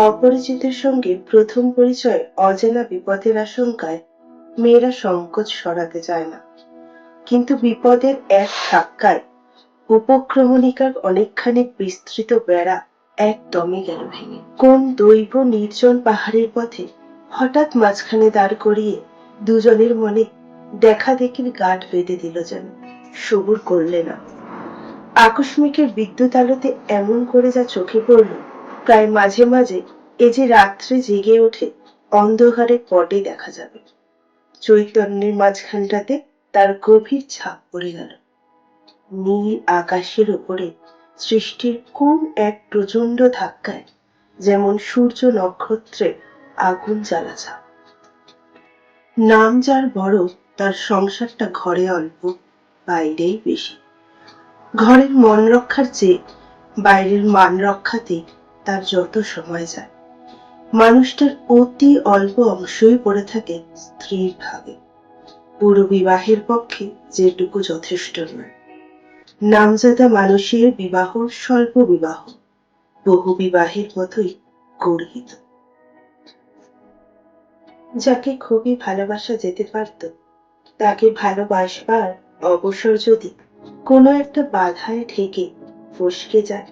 অপরিচিতের সঙ্গে প্রথম পরিচয় অজানা বিপদের আশঙ্কায় মেয়েরা সংকোচ সরাতে চায় না, কিন্তু বিপদের এক ধাক্কায় উপক্রমণিকার অনেকখানি বিস্তৃত বেড়া একদমই গেল ভেঙে। কোন দৈব নির্জন পাহাড়ের পথে হঠাৎ মাঝখানে দাঁড় করিয়ে দুজনের মনে দেখা দেখির গাঁট বেঁধে দিল, যেন সবুর করলে না। আকস্মিকের বিদ্যুৎ আলোতে এমন করে যা চোখে পড়ল, প্রায় মাঝে মাঝে এ যে রাত্রে জেগে ওঠে অন্ধকারে পটে দেখা যাবে। চৈতন্যের মাঝখানটাতে তার গভীর ছাপ পড়ে গেল। নীল আকাশের উপরে সৃষ্টির কোন এক প্রচন্ড ধাক্কায় যেমন সূর্য নক্ষত্রে আগুন জ্বালা ছাপ। নাম যার বড়, তার সংসারটা ঘরে অল্প, বাইরেই বেশি। ঘরের মন রক্ষার চেয়ে বাইরের মান রক্ষাতে তার যত সময় যায়। মানুষটার অতি অল্প অংশই পড়ে থাকে স্ত্রীর ভাগে। পুরো বিবাহের পক্ষে যেটুকু যথেষ্ট নয়। নামজাদা মানুষের বিবাহ স্বল্প বিবাহ, বহু বিবাহের মতোই গর্হিত। যাকে খুবই ভালোবাসা যেতে পারত, তাকে ভালোবাসবার অবসর যদি কোনো একটা বাধায় ঠেকে ফসকে যায়,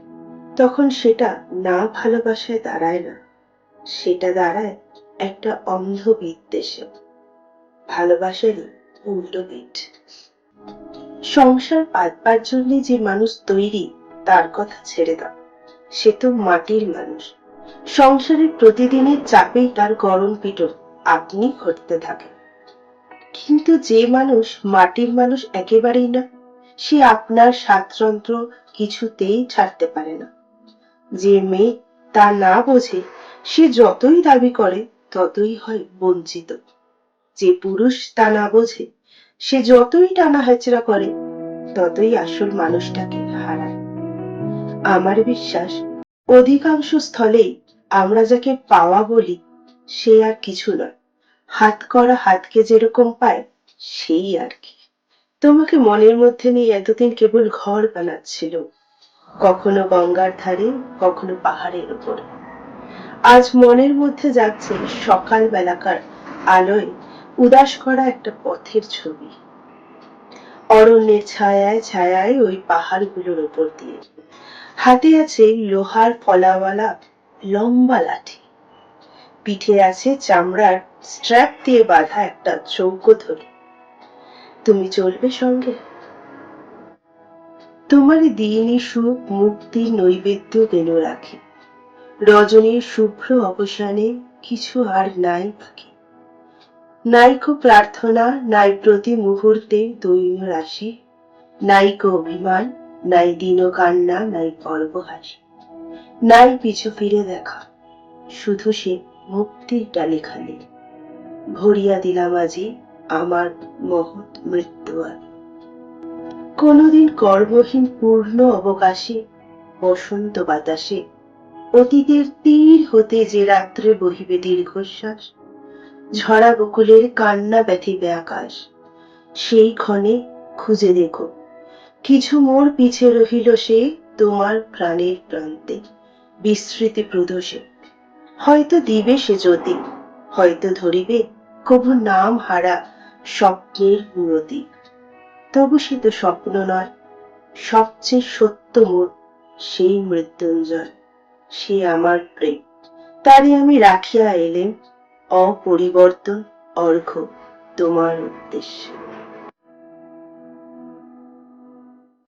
তখন সেটা না ভালোবাসায় দাঁড়ায় না, সেটা দাঁড়ায় একটা অন্ধ বিদ্বেষে, ভালোবাসারই উল্টো পিঠ। সংসার পাতবার জন্য যে মানুষ তৈরি, তার কথা ছেড়ে দাও, সে তো মাটির মানুষ। সংসারের প্রতিদিনের চাপেই তার গরম পিটন আপনি ঘটতে থাকে। কিন্তু যে মানুষ মাটির মানুষ একেবারেই না, সে আপনার স্বাতন্ত্র্য কিছুতেই ছাড়তে পারে না। যে মেয়ে তা না বোঝে, সে যতই দাবি করে ততই হয় বঞ্চিত। যে পুরুষ তা না বোঝে, সে যতই টানা হেচড়া করে ততই আসল মানুষটাকে হারায়। আমার বিশ্বাস, অধিকাংশ স্থলেই আমরা যাকে পাওয়া বলি, সে আর কিছু নয়, হাত করা হাতকে যেরকম পায় সেই আর কি। তোমাকে মনের মধ্যে নিয়ে এতদিন কেবল ঘর বানাচ্ছিল, কখনো গঙ্গার ধারে, কখনো পাহাড়ের উপরে। আজ মনের মধ্যে যাচ্ছে সকাল বেলাকার আলোয় উদাস করা একটা পথের ছবি, অরণ্যের ছায়ায় ছায়ায় ওই পাহাড়গুলোর উপর দিয়ে। হাতে আছে লোহার ফলাওয়ালা লম্বা লাঠি, পিঠে আছে চামড়ার স্ট্র্যাপ দিয়ে বাঁধা একটা চৌকো ধরে। তুমি চলবে সঙ্গে? তোমার দিনই সুখ মুক্তির নৈবেদ্য কেন রাখে, রজনীর শুভ্র অবসানে কিছু আর নাই বাকি। নাইকো প্রার্থনা, নাই প্রতি মুহূর্তে দৈন্য রাশি, নাইকো অভিমান, নাই দিন কান্না, নাই গর্ব হাসি, নাই পিছু ফিরে দেখা, শুধু সে মুক্তির ডালিখানি। ভরিয়া দিলাম আজি আমার মহৎ মৃত্যু আর। কোনদিন কর্মহীন পূর্ণ অবকাশে, বসন্ত বাতাসে, অতীতের তীর হতে যে রাত্রে বহিবে দীর্ঘশ্বাস, ঝরা বকুলের কান্না ব্যথিবে আকাশ, সেই ক্ষণে খুঁজে দেখো কিছু মোর পিছে রহিল সে তোমার প্রাণের প্রান্তে, বিস্মৃতি প্রদোষে। হয়তো দিবে সে জ্যোতি, হয়তো ধরিবে কভু নাম হারা স্বপ্নের মূরতি। তবু সে তো স্বপ্ন নয়, সবচেয়ে সত্য মোর সেই মৃত্যুঞ্জয়, সে আমার প্রেম। তারে আমি রাখিয়া এলেম অপরিবর্তন অর্ঘ্য তোমার উদ্দেশ্যে।